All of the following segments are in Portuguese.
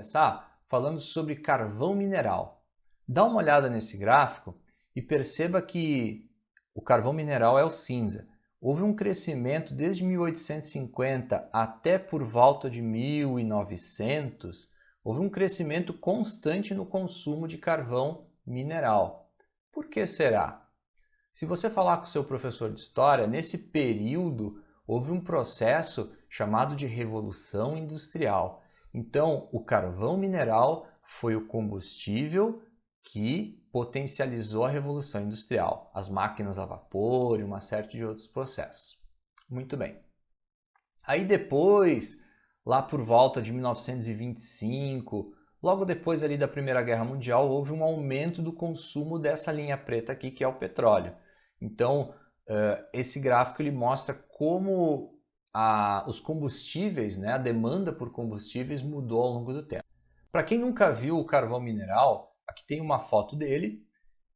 começar falando sobre carvão mineral. Dá uma olhada nesse gráfico e perceba que o carvão mineral é o cinza. Houve um crescimento desde 1850 até por volta de 1900, houve um crescimento constante no consumo de carvão mineral. Por que será? Se você falar com o seu professor de história, nesse período houve um processo chamado de Revolução Industrial. Então, o carvão mineral foi o combustível que potencializou a Revolução Industrial, as máquinas a vapor e uma série de outros processos. Muito bem. Aí depois, lá por volta de 1925, logo depois ali da Primeira Guerra Mundial, houve um aumento do consumo dessa linha preta aqui, que é o petróleo. Então, esse gráfico ele mostra como os combustíveis, né, a demanda por combustíveis mudou ao longo do tempo. Para quem nunca viu o carvão mineral, aqui tem uma foto dele.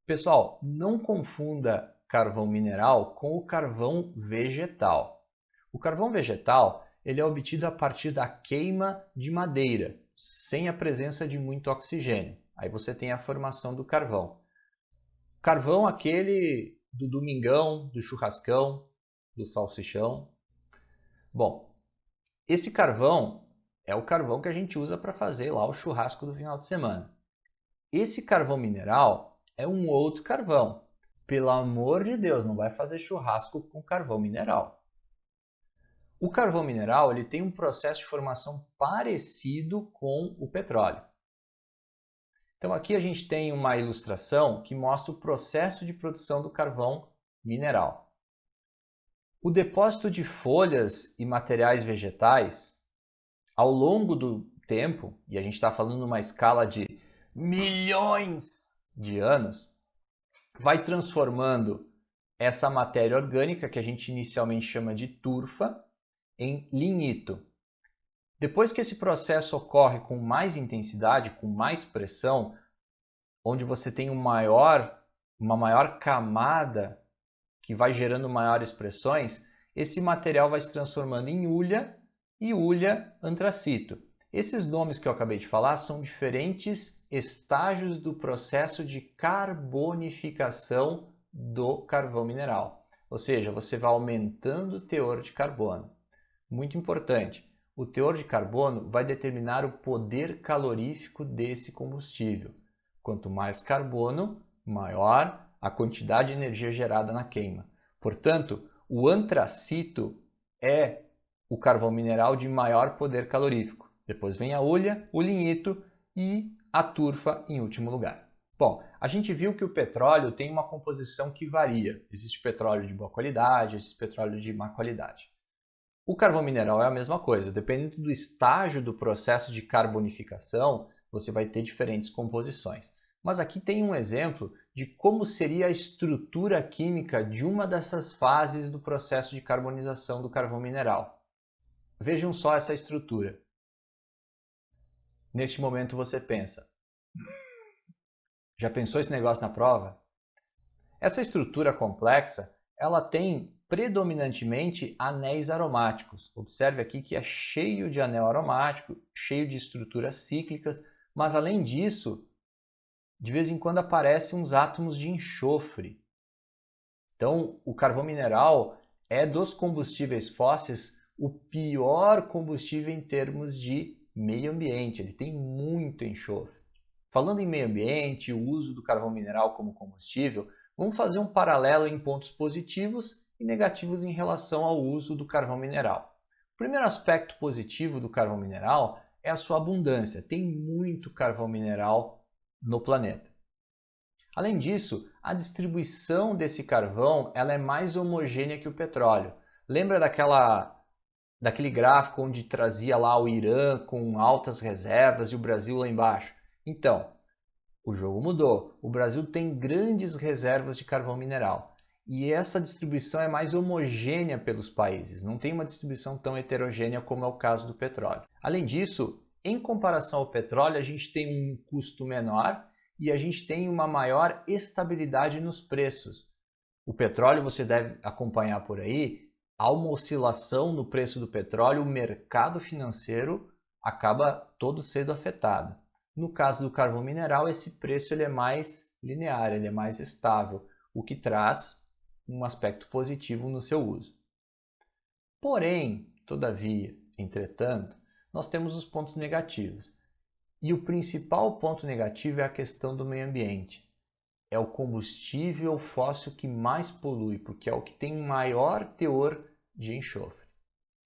Pessoal, não confunda carvão mineral com o carvão vegetal. O carvão vegetal ele é obtido a partir da queima de madeira, sem a presença de muito oxigênio. Aí você tem a formação do carvão. Carvão aquele do domingão, do churrascão, do salsichão. Bom, esse carvão é o carvão que a gente usa para fazer lá o churrasco do final de semana. Esse carvão mineral é um outro carvão. Pelo amor de Deus, não vai fazer churrasco com carvão mineral. O carvão mineral ele tem um processo de formação parecido com o petróleo. Então aqui a gente tem uma ilustração que mostra o processo de produção do carvão mineral. O depósito de folhas e materiais vegetais, ao longo do tempo, e a gente está falando numa escala de milhões de anos, vai transformando essa matéria orgânica, que a gente inicialmente chama de turfa, em lignito. Depois que esse processo ocorre com mais intensidade, com mais pressão, onde você tem uma maior camada que vai gerando maiores pressões, esse material vai se transformando em hulha e hulha antracito. Esses nomes que eu acabei de falar são diferentes estágios do processo de carbonificação do carvão mineral. Ou seja, você vai aumentando o teor de carbono. Muito importante, o teor de carbono vai determinar o poder calorífico desse combustível. Quanto mais carbono, maior a quantidade de energia gerada na queima. Portanto, o antracito é o carvão mineral de maior poder calorífico. Depois vem a hulha, o lignito e a turfa em último lugar. Bom, a gente viu que o petróleo tem uma composição que varia. Existe petróleo de boa qualidade, existe petróleo de má qualidade. O carvão mineral é a mesma coisa. Dependendo do estágio do processo de carbonificação, você vai ter diferentes composições. Mas aqui tem um exemplo de como seria a estrutura química de uma dessas fases do processo de carbonização do carvão mineral. Vejam só essa estrutura. Neste momento você pensa, já pensou esse negócio na prova? Essa estrutura complexa, ela tem predominantemente anéis aromáticos. Observe aqui que é cheio de anel aromático, cheio de estruturas cíclicas, mas além disso, de vez em quando aparecem uns átomos de enxofre. Então, o carvão mineral é dos combustíveis fósseis o pior combustível em termos de meio ambiente. Ele tem muito enxofre. Falando em meio ambiente, o uso do carvão mineral como combustível, vamos fazer um paralelo em pontos positivos e negativos em relação ao uso do carvão mineral. O primeiro aspecto positivo do carvão mineral é a sua abundância. Tem muito carvão mineral no planeta. Além disso, a distribuição desse carvão ela é mais homogênea que o petróleo. Lembra daquele gráfico onde trazia lá o Irã com altas reservas e o Brasil lá embaixo? Então, o jogo mudou. O Brasil tem grandes reservas de carvão mineral. E essa distribuição é mais homogênea pelos países, não tem uma distribuição tão heterogênea como é o caso do petróleo. Além disso, em comparação ao petróleo, a gente tem um custo menor e a gente tem uma maior estabilidade nos preços. O petróleo, você deve acompanhar por aí, há uma oscilação no preço do petróleo, o mercado financeiro acaba todo sendo afetado. No caso do carvão mineral, esse preço ele é mais linear, ele é mais estável, o que traz um aspecto positivo no seu uso. Porém, todavia, entretanto, nós temos os pontos negativos. E o principal ponto negativo é a questão do meio ambiente. É o combustível fóssil que mais polui, porque é o que tem maior teor de enxofre.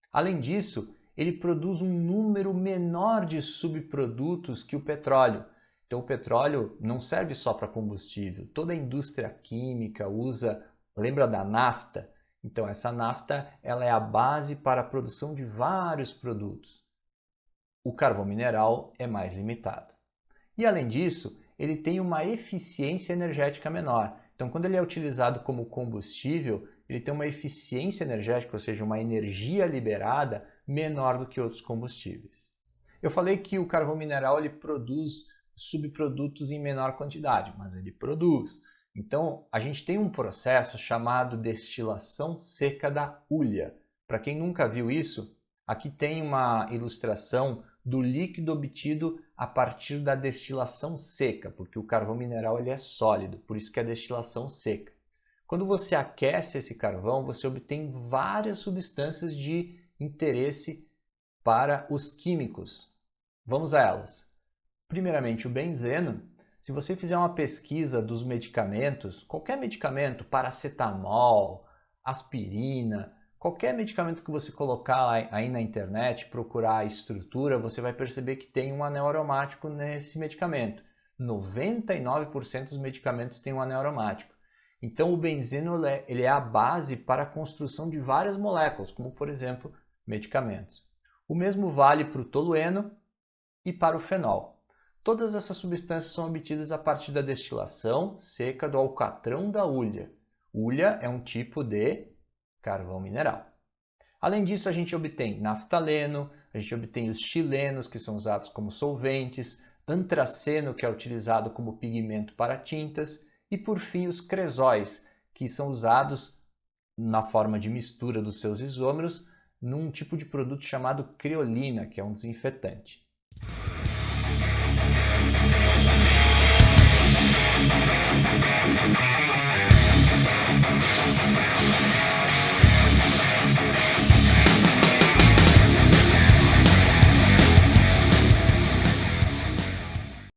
Além disso, ele produz um número menor de subprodutos que o petróleo. Então o petróleo não serve só para combustível. Toda a indústria química usa, lembra da nafta? Então essa nafta ela é a base para a produção de vários produtos. O carvão mineral é mais limitado. E além disso, ele tem uma eficiência energética menor. Então quando ele é utilizado como combustível, ele tem uma eficiência energética, ou seja, uma energia liberada menor do que outros combustíveis. Eu falei que o carvão mineral ele produz subprodutos em menor quantidade, mas ele produz. Então, a gente tem um processo chamado destilação seca da hulha. Para quem nunca viu isso, aqui tem uma ilustração do líquido obtido a partir da destilação seca, porque o carvão mineral ele é sólido, por isso que é destilação seca. Quando você aquece esse carvão, você obtém várias substâncias de interesse para os químicos. Vamos a elas. Primeiramente, o benzeno. Se você fizer uma pesquisa dos medicamentos, qualquer medicamento, paracetamol, aspirina, qualquer medicamento que você colocar aí na internet, procurar a estrutura, você vai perceber que tem um anel aromático nesse medicamento. 99% dos medicamentos têm um anel aromático. Então o benzeno ele é a base para a construção de várias moléculas, como por exemplo, medicamentos. O mesmo vale para o tolueno e para o fenol. Todas essas substâncias são obtidas a partir da destilação seca do alcatrão da hulha. Hulha é um tipo de carvão mineral. Além disso, a gente obtém naftaleno, a gente obtém os xilenos, que são usados como solventes, antraceno, que é utilizado como pigmento para tintas, e por fim os cresóis, que são usados na forma de mistura dos seus isômeros num tipo de produto chamado criolina, que é um desinfetante.